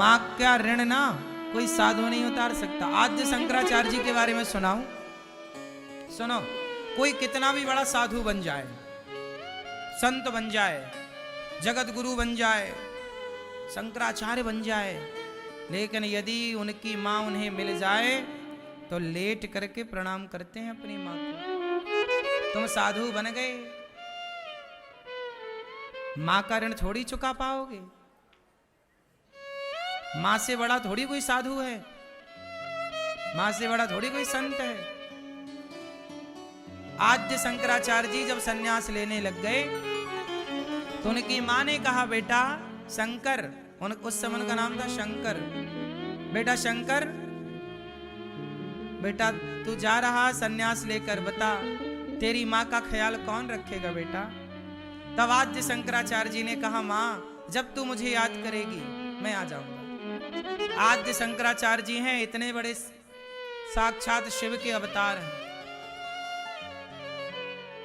माँ का ऋण ना कोई साधु नहीं उतार सकता। आद्य शंकराचार्य जी के बारे में सुनाऊं, सुनो। कोई कितना भी बड़ा साधु बन जाए, संत बन जाए, जगत गुरु बन जाए, शंकराचार्य बन जाए, लेकिन यदि उनकी माँ उन्हें मिल जाए तो लेट करके प्रणाम करते हैं अपनी माँ को। तुम साधु बन गए, माँ का ऋण थोड़ी चुका पाओगे। माँ से बड़ा थोड़ी कोई साधु है, माँ से बड़ा थोड़ी कोई संत है। आद्य शंकराचार्य जी जब सन्यास लेने लग गए तो उनकी माँ ने कहा, बेटा शंकर, उस समय उनका नाम था शंकर, बेटा शंकर, बेटा तू जा रहा सन्यास लेकर, बता तेरी माँ का ख्याल कौन रखेगा बेटा। तब आद्य शंकराचार्य जी ने कहा, माँ जब तू मुझे याद करेगी मैं आ जाऊंगा। आद्य शंकराचार्य जी हैं इतने बड़े साक्षात शिव के अवतार हैं,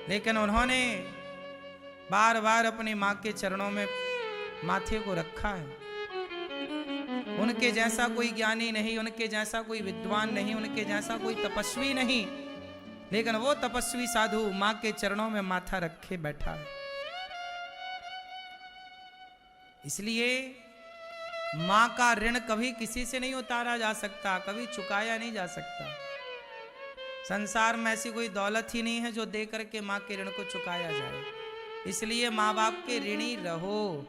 लेकिन उन्होंने बार बार अपनी माँ के चरणों में माथे को रखा है। उनके जैसा कोई ज्ञानी नहीं, उनके जैसा कोई विद्वान नहीं, उनके जैसा कोई तपस्वी नहीं, लेकिन वो तपस्वी साधु माँ के चरणों में माथा रखे बैठा है। इसलिए माँ का ऋण कभी किसी से नहीं उतारा जा सकता, कभी चुकाया नहीं जा सकता। संसार में ऐसी कोई दौलत ही नहीं है जो दे करके माँ के ऋण को चुकाया जाए। इसलिए माँ बाप के ऋणी रहो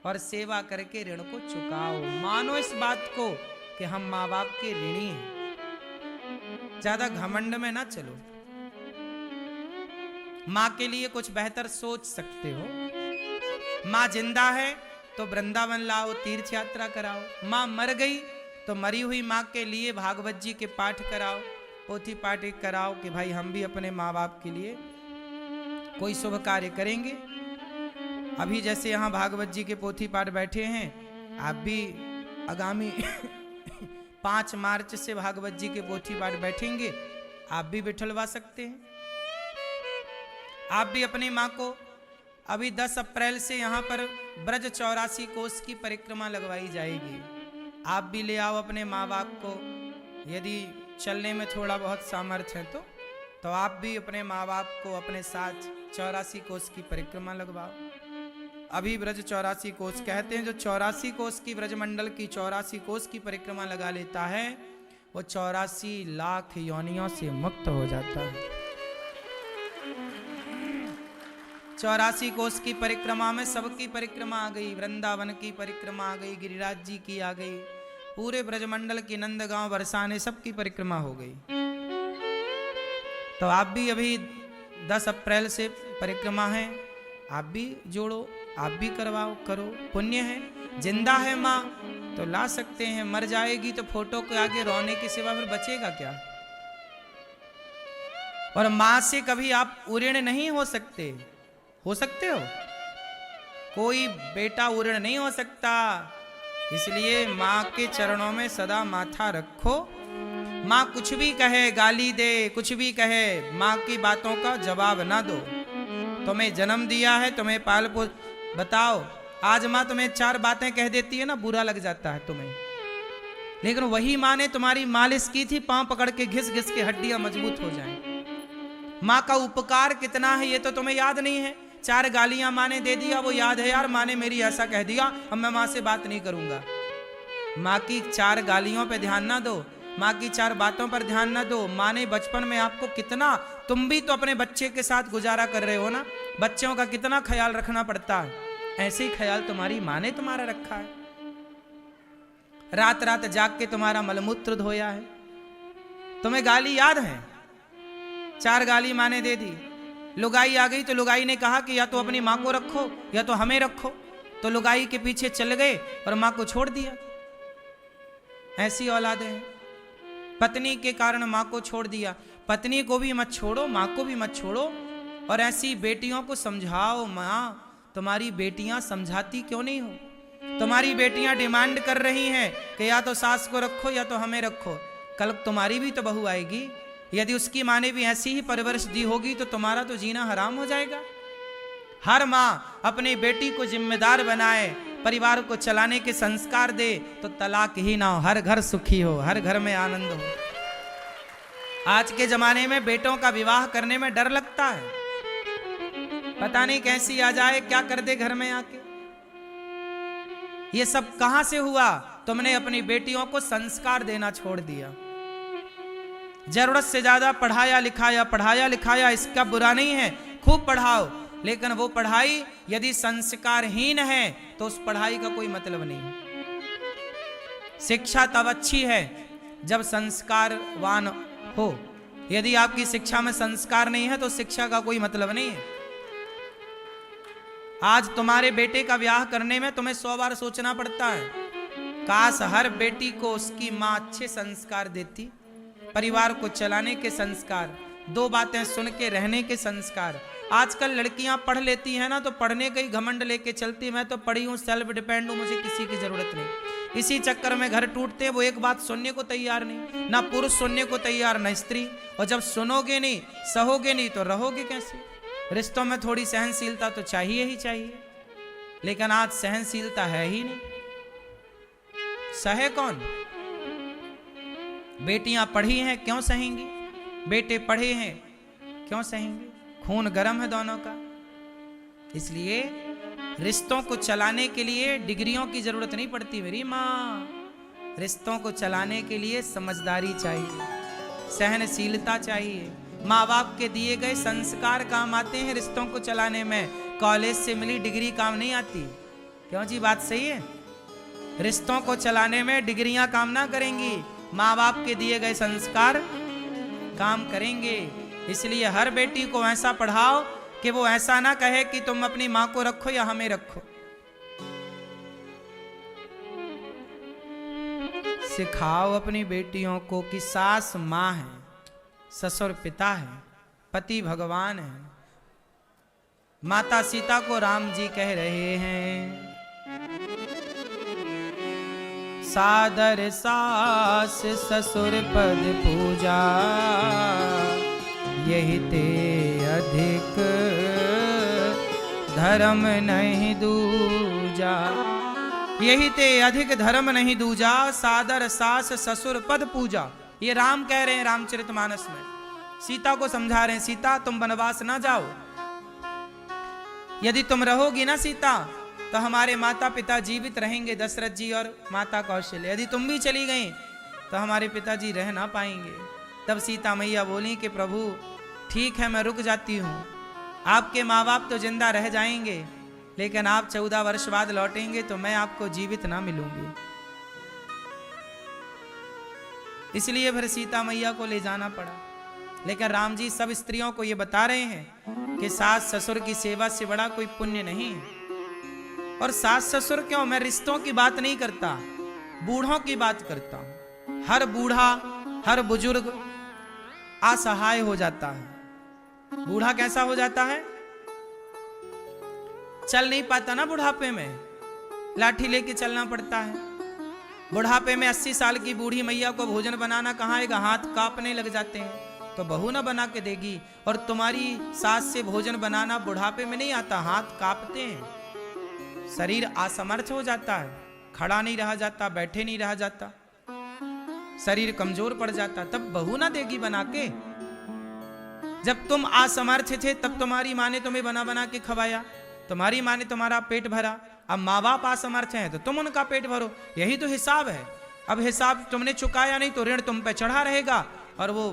और सेवा करके ऋण को चुकाओ। मानो इस बात को कि हम माँ बाप के ऋणी हैं। ज्यादा घमंड में ना चलो। माँ के लिए कुछ बेहतर सोच सकते हो। माँ जिंदा है तो वृंदावन लाओ, तीर्थ यात्रा कराओ। माँ मर गई तो मरी हुई माँ के लिए भागवत जी के पाठ कराओ, पोथी पाठ कराओ कि भाई हम भी अपने माँ बाप के लिए कोई शुभ कार्य करेंगे। अभी जैसे यहाँ भागवत जी के पोथी पाठ बैठे हैं, आप भी आगामी 5 मार्च से भागवत जी के पोथी पाठ बैठेंगे, आप भी बिठलवा सकते हैं। आप भी अपनी माँ को, अभी 10 अप्रैल से यहाँ पर ब्रज 84 कोस की परिक्रमा लगवाई जाएगी। आप भी ले आओ अपने माँ बाप को, यदि चलने में थोड़ा बहुत सामर्थ्य है तो आप भी अपने माँ बाप को अपने साथ 84 कोस की परिक्रमा लगवाओ। अभी ब्रज 84 कोस कहते हैं, जो 84 कोस की ब्रजमंडल की 84 कोस की परिक्रमा लगा लेता है वो 84 लाख योनियों से मुक्त हो जाता है। 84 कोस की परिक्रमा में सबकी परिक्रमा आ गई, वृंदावन की परिक्रमा आ गई, गिरिराज जी की आ गई, पूरे ब्रजमंडल की नंदगांव बरसाने सबकी परिक्रमा हो गई। तो आप भी अभी 10 अप्रैल से परिक्रमा है, आप भी जोड़ो, आप भी करवाओ, करो, पुण्य है। जिंदा है माँ तो ला सकते हैं, मर जाएगी तो फोटो के आगे रोने के सिवा फिर बचेगा क्या। और माँ से कभी आप उऋण नहीं हो सकते हो? कोई बेटा उऋण नहीं हो सकता। इसलिए माँ के चरणों में सदा माथा रखो। माँ कुछ भी कहे, गाली दे, कुछ भी कहे, माँ की बातों का जवाब ना दो। तुम्हें जन्म दिया है, तुम्हें पाल पोस, बताओ आज माँ तुम्हें 4 बातें कह देती है ना, बुरा लग जाता है तुम्हें, लेकिन वही माँ ने तुम्हारी मालिश की थी, पांव पकड़ के घिस घिस के हड्डियां मजबूत हो जाएं। माँ का उपकार कितना है ये तो तुम्हें याद नहीं है। 4 गालियां माँ ने दे दिया, वो याद है यार माँ ने मेरी ऐसा कह दिया, अब मैं माँ से बात नहीं करूंगा। माँ की 4 गालियों पे ध्यान ना दो, माँ की 4 बातों पर ध्यान ना दो। माँ ने बचपन में आपको कितना, तुम भी तो अपने बच्चे के साथ गुजारा कर रहे हो ना, बच्चों का कितना ख्याल रखना पड़ता है, ऐसे ही ख्याल तुम्हारी माँ ने तुम्हारा रखा है। रात रात जाग के तुम्हारा मलमूत्र धोया है। तुम्हें गाली याद है? 4 गाली माँ ने दे दी। लुगाई आ गई तो लुगाई ने कहा कि या तो अपनी माँ को रखो या तो हमें रखो, तो लुगाई के पीछे चल गए और माँ को छोड़ दिया। ऐसी औलादें हैं। पत्नी के कारण माँ को छोड़ दिया, पत्नी को भी मत छोड़ो, माँ को भी मत छोड़ो। और ऐसी बेटियों को समझाओ, माँ तुम्हारी बेटियां समझाती क्यों नहीं हो? तुम्हारी बेटियां डिमांड कर रही हैं कि या तो सास को रखो या तो हमें रखो। कल तुम्हारी भी तो बहू आएगी, यदि उसकी माँ ने भी ऐसी ही परवरिश दी होगी तो तुम्हारा तो जीना हराम हो जाएगा। हर माँ अपनी बेटी को जिम्मेदार बनाए, परिवार को चलाने के संस्कार दे, तो तलाक ही ना हो, हर घर सुखी हो, हर घर में आनंद हो। आज के जमाने में बेटों का विवाह करने में डर लगता है, पता नहीं कैसी आ जाए, क्या कर दे घर में आके। ये सब कहां से हुआ? तुमने अपनी बेटियों को संस्कार देना छोड़ दिया। जरूरत से ज्यादा पढ़ाया लिखाया, इसका बुरा नहीं है, खूब पढ़ाओ, लेकिन वो पढ़ाई यदि संस्कारहीन है तो उस पढ़ाई का कोई मतलब नहीं है। शिक्षा तब अच्छी है जब संस्कारवान हो। यदि आपकी शिक्षा में संस्कार नहीं है तो शिक्षा का कोई मतलब नहीं है। आज तुम्हारे बेटे का ब्याह करने में तुम्हें 100 बार सोचना पड़ता है। काश हर बेटी को उसकी मां अच्छे संस्कार देती, परिवार को चलाने के संस्कार, 2 बातें सुन के रहने के संस्कार। आजकल लड़कियां पढ़ लेती हैं ना, तो पढ़ने का ही घमंड लेके चलती, मैं तो पढ़ी हूं, सेल्फ डिपेंड हूं, मुझे किसी की जरूरत नहीं। इसी चक्कर में घर टूटते हैं। वो एक बात सुनने को तैयार नहीं, ना पुरुष सुनने को तैयार ना स्त्री। और जब सुनोगे नहीं, सहोगे नहीं, तो रहोगे कैसे? रिश्तों में थोड़ी सहनशीलता तो चाहिए ही चाहिए, लेकिन आज सहनशीलता है ही नहीं। सहे कौन? बेटियां पढ़ी हैं, क्यों सहेंगी? बेटे पढ़े हैं, क्यों सहेंगे? खून गर्म है दोनों का। इसलिए रिश्तों को चलाने के लिए डिग्रियों की जरूरत नहीं पड़ती मेरी माँ। रिश्तों को चलाने के लिए समझदारी चाहिए, सहनशीलता चाहिए। माँ बाप के दिए गए संस्कार काम आते हैं रिश्तों को चलाने में। कॉलेज से मिली डिग्री काम नहीं आती। क्यों जी, बात सही है? रिश्तों को चलाने में डिग्रियां काम ना करेंगी, माँ बाप के दिए गए संस्कार काम करेंगे। इसलिए हर बेटी को ऐसा पढ़ाओ कि वो ऐसा ना कहे कि तुम अपनी माँ को रखो या हमें रखो। सिखाओ अपनी बेटियों को कि सास माँ है, ससुर पिता है, पति भगवान है। माता सीता को राम जी कह रहे हैं, सादर सास ससुर पद पूजा, यही ते अधिक धर्म नहीं दूजा। यही ते अधिक धर्म नहीं दूजा, सादर सास ससुर पद पूजा। ये राम कह रहे हैं रामचरितमानस में, सीता को समझा रहे हैं, सीता तुम वनवास ना जाओ। यदि तुम रहोगी ना सीता, तो हमारे माता पिता जीवित रहेंगे, दशरथ जी और माता कौशल्या। यदि तुम भी चली गई तो हमारे पिताजी रह ना पाएंगे। तब सीता मैया बोली कि प्रभु ठीक है, मैं रुक जाती हूँ, आपके माँ बाप तो जिंदा रह जाएंगे, लेकिन आप 14 वर्ष बाद लौटेंगे तो मैं आपको जीवित ना मिलूंगी। इसलिए फिर सीता मैया को ले जाना पड़ा। लेकिन राम जी सब स्त्रियों को ये बता रहे हैं कि सास ससुर की सेवा से बड़ा कोई पुण्य नहीं है। और सास ससुर क्यों, मैं रिश्तों की बात नहीं करता, बूढ़ों की बात करता हूं। हर बूढ़ा, हर बुजुर्ग असहाय हो जाता है। बूढ़ा कैसा हो जाता है? चल नहीं पाता ना बुढ़ापे में, लाठी लेके चलना पड़ता है। बुढ़ापे में 80 साल की बूढ़ी मैया को भोजन बनाना कहाँ आएगा, हाथ कांपने लग जाते हैं। तो बहू ना बना के देगी। और तुम्हारी सास से भोजन बनाना बुढ़ापे में नहीं आता, हाथ कांपते हैं, शरीर असमर्थ हो जाता है, खड़ा नहीं रहा जाता, बैठे नहीं रहा जाता, शरीर कमजोर पड़ जाता। तब बहू ना देगी बना के। जब तुम असमर्थ थे तब तुम्हारी माँ ने तुम्हें बना बना के खवाया, तुम्हारी माँ ने तुम्हारा पेट भरा। अब माँ बाप असमर्थ हैं तो तुम उनका पेट भरो, यही तो हिसाब है। अब हिसाब तुमने चुकाया नहीं तो ऋण तुम पे चढ़ा रहेगा और वो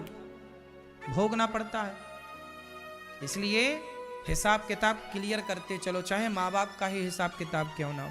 भोगना पड़ता है। इसलिए हिसाब किताब क्लियर करते चलो, चाहे माँ बाप का ही हिसाब किताब क्यों ना हो।